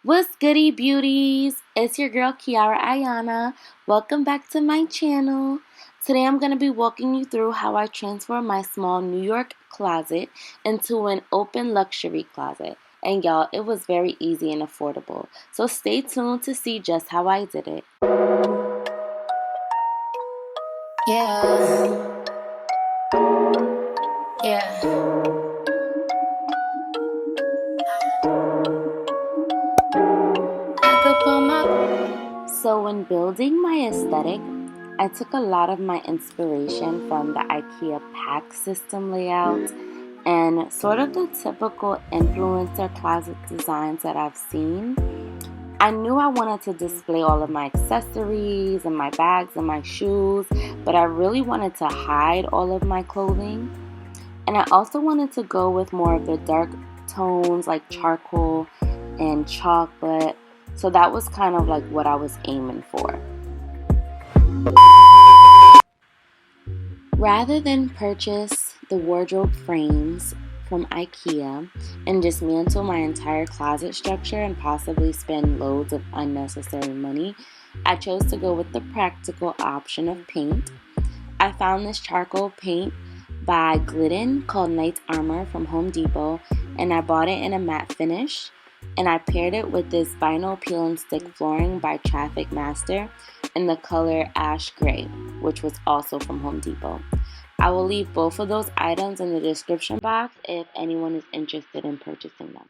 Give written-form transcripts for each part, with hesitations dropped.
What's goody beauties? It's your girl Kiara Ianna. Welcome back to my channel. Today I'm going to be walking you through how I transformed my small New York closet into an open luxury closet. And y'all, it was very easy and affordable. So stay tuned to see just how I did it. Yeah, yeah. So when building my aesthetic, I took a lot of my inspiration from the IKEA pack system layout and sort of the typical influencer closet designs that I've seen. I knew I wanted to display all of my accessories and my bags and my shoes, but I really wanted to hide all of my clothing. And I also wanted to go with more of the dark tones like charcoal and chocolate. So that was kind of like what I was aiming for. Rather than purchase the wardrobe frames from IKEA and dismantle my entire closet structure and possibly spend loads of unnecessary money, I chose to go with the practical option of paint. I found this charcoal paint by Glidden called Knight's Armor from Home Depot, and I bought it in a matte finish. And I paired it with this vinyl peel and stick flooring by Traffic Master in the color Ash Gray, which was also from Home Depot. I will leave both of those items in the description box if anyone is interested in purchasing them.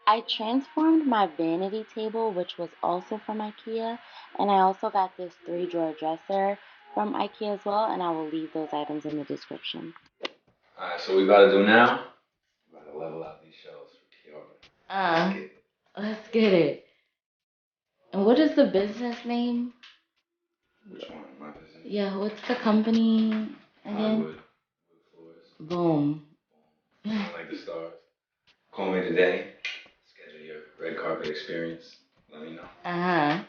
I transformed my vanity table, which was also from IKEA, and I also got this 3-drawer dresser from IKEA as well, and I will leave those items in the description. Alright, so we about to do now? We about to level out these shelves for Kiara. Uh, let's get it. And what is the business name? Which one? My business? Yeah, what's the company again? Wood floors. Boom. Like the stars. Call me today. Schedule your red carpet experience. Let me know. Uh-huh.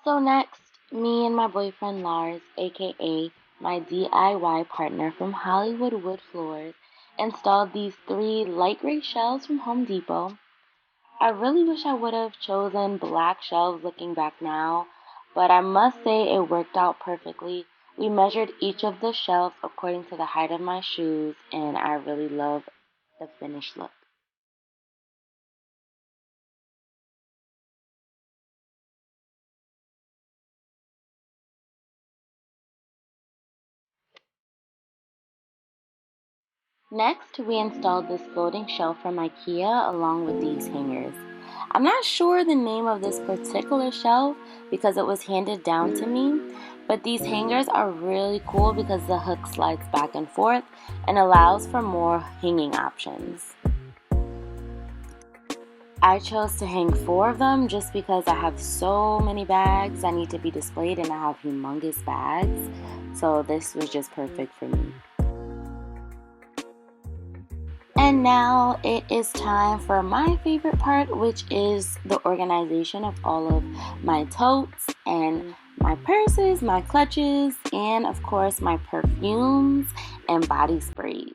So next, me and my boyfriend Lars, aka my DIY partner from Hollywood Wood Floors, installed these 3 light gray shelves from Home Depot. I really wish I would have chosen black shelves looking back now, but I must say it worked out perfectly. We measured each of the shelves according to the height of my shoes, and I really love the finished look. Next, we installed this floating shelf from IKEA along with these hangers. I'm not sure the name of this particular shelf because it was handed down to me, but these hangers are really cool because the hook slides back and forth and allows for more hanging options. I chose to hang 4 of them just because I have so many bags that need to be displayed and I have humongous bags, so this was just perfect for me. And now it is time for my favorite part, which is the organization of all of my totes and my purses, my clutches, and of course my perfumes and body sprays.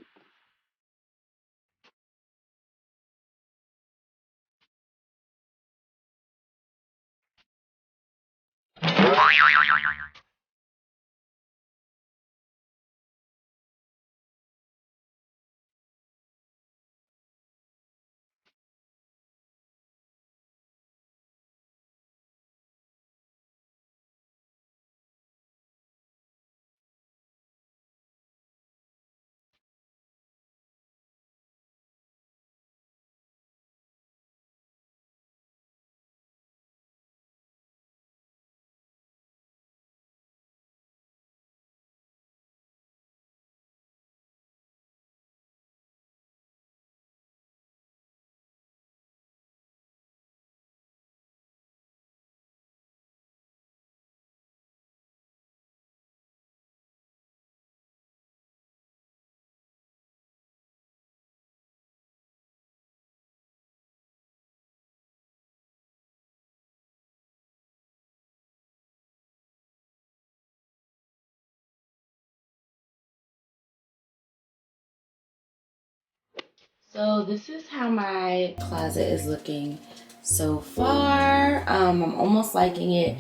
So this is how my closet is looking so far. I'm almost liking it.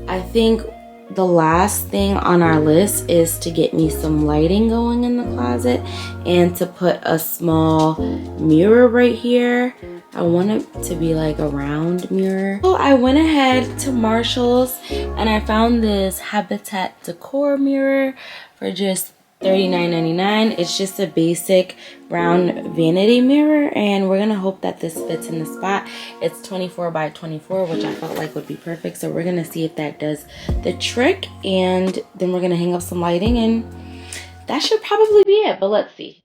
I think the last thing on our list is to get me some lighting going in the closet and to put a small mirror right here. I want it to be like a round mirror. So I went ahead to Marshall's and I found this Habitat Decor mirror for just $39.99. It's just a basic round vanity mirror, and we're gonna hope that this fits in the spot. It's 24 by 24, which I felt like would be perfect. So we're gonna see if that does the trick, and then we're gonna hang up some lighting, and that should probably be it, but let's see.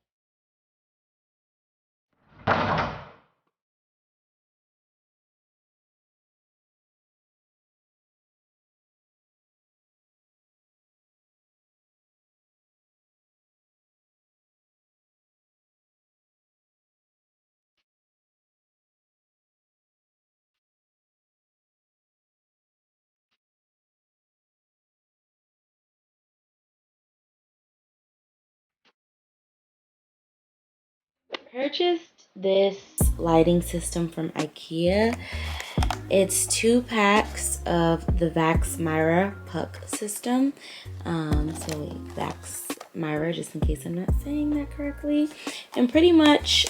Purchased this lighting system from IKEA. It's 2 packs of the Vax Myra puck system. So Vax Myra, just in case I'm not saying that correctly. And pretty much,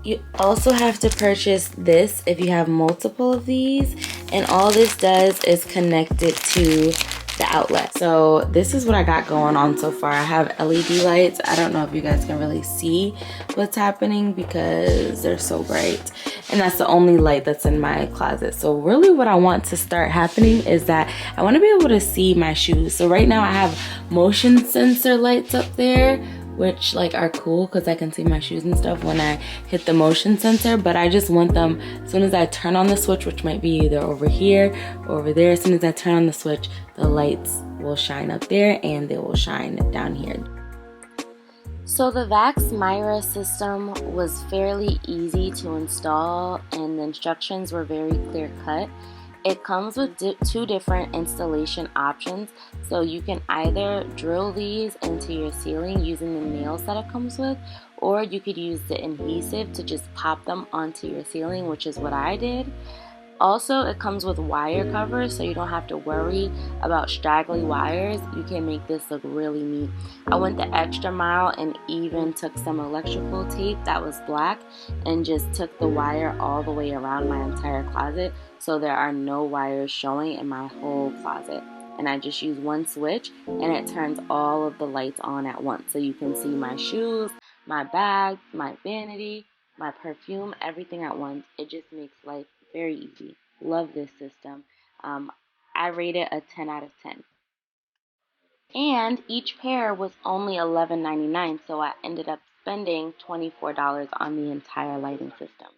you also have to purchase this if you have multiple of these. And all this does is connect it to the outlet. So this is what I got going on so far. I have LED lights. I don't know if you guys can really see what's happening because they're so bright, and that's the only light that's in my closet. So really what I want to start happening is that I want to be able to see my shoes. So right now I have motion sensor lights up there, which like are cool because I can see my shoes and stuff when I hit the motion sensor, but I just want them as soon as I turn on the switch, which might be either over here or over there. As soon as I turn on the switch, the lights will shine up there and they will shine down here. So the Vax Myra system was fairly easy to install and the instructions were very clear cut. It comes with 2 different installation options, so you can either drill these into your ceiling using the nails that it comes with, or you could use the adhesive to just pop them onto your ceiling, which is what I did. Also, it comes with wire covers, so you don't have to worry about straggly wires. You can make this look really neat. I went the extra mile and even took some electrical tape that was black and just took the wire all the way around my entire closet, so there are no wires showing in my whole closet. And I just use one switch and it turns all of the lights on at once, so you can see my shoes, my bags, my vanity, my perfume, everything at once. It just makes life very easy. Love this system. I rate it a 10 out of 10. And each pair was only $11.99, so I ended up spending $24 on the entire lighting system.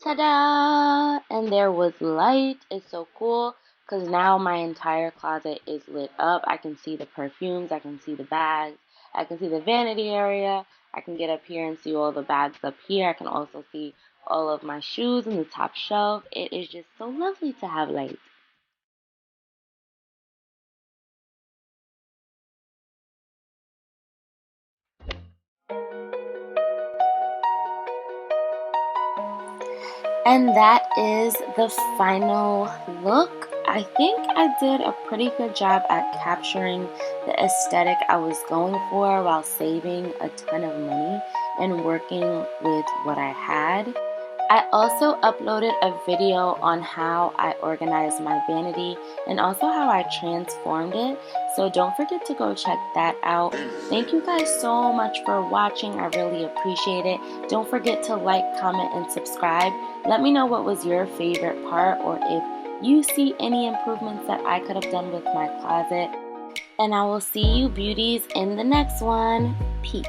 Ta-da! And there was light. It's so cool because now my entire closet is lit up. I can see the perfumes, I can see the bags, I can see the vanity area. I can get up here and see all the bags up here. I can also see all of my shoes in the top shelf. It is just so lovely to have light. And that is the final look. I think I did a pretty good job at capturing the aesthetic I was going for while saving a ton of money and working with what I had. I also uploaded a video on how I organized my vanity and also how I transformed it. So don't forget to go check that out. Thank you guys so much for watching. I really appreciate it. Don't forget to like, comment, and subscribe. Let me know what was your favorite part or if you see any improvements that I could have done with my closet. And I will see you beauties in the next one. Peace.